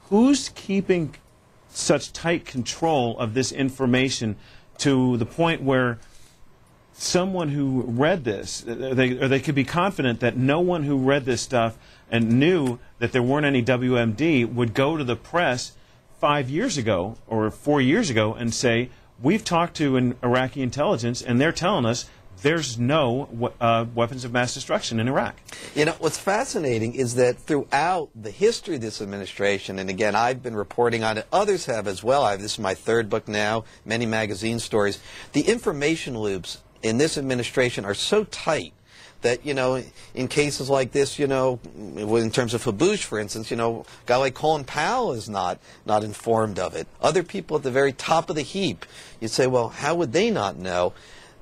who's keeping such tight control of this information to the point where someone who read this, they could be confident that no one who read this stuff and knew that there weren't any WMD would go to the press 5 years ago or 4 years ago and say, we've talked to an Iraqi intelligence and they're telling us there's no weapons of mass destruction in Iraq. You know, what's fascinating is that throughout the history of this administration, and again, I've been reporting on it, others have as well, this is my third book now, many magazine stories, the information loops in this administration are so tight that, you know, in cases like this, you know, in terms of Haboosh, for instance, you know, a guy like Colin Powell is not informed of it. Other people at the very top of the heap, you'd say, well, how would they not know?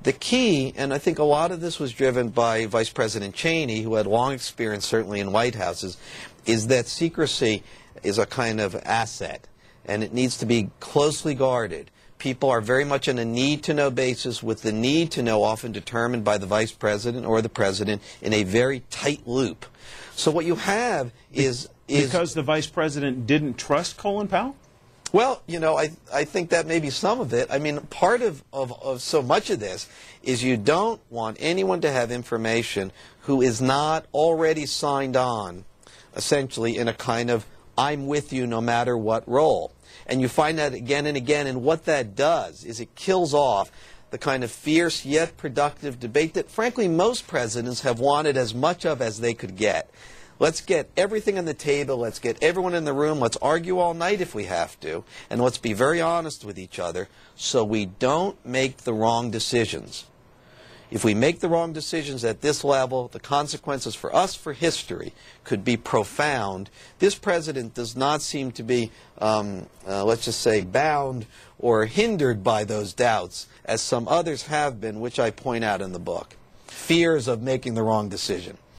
The key, and I think a lot of this was driven by Vice President Cheney, who had long experience certainly in White Houses, is that secrecy is a kind of asset, and it needs to be closely guarded. People are very much on a need-to-know basis, with the need to know often determined by the Vice President or the President in a very tight loop. So what you have is... Because the Vice President didn't trust Colin Powell? Well, you know, I think that may be some of it. I mean, part of so much of this is you don't want anyone to have information who is not already signed on, essentially, in a kind of I'm with you no matter what role. And you find that again and again, and what that does is it kills off the kind of fierce yet productive debate that, frankly, most presidents have wanted as much of as they could get. Let's get everything on the table, let's get everyone in the room, let's argue all night if we have to, and let's be very honest with each other so we don't make the wrong decisions. If we make the wrong decisions at this level, the consequences for us, for history, could be profound. This president does not seem to be, let's just say, bound or hindered by those doubts, as some others have been, which I point out in the book. Fears of making the wrong decision.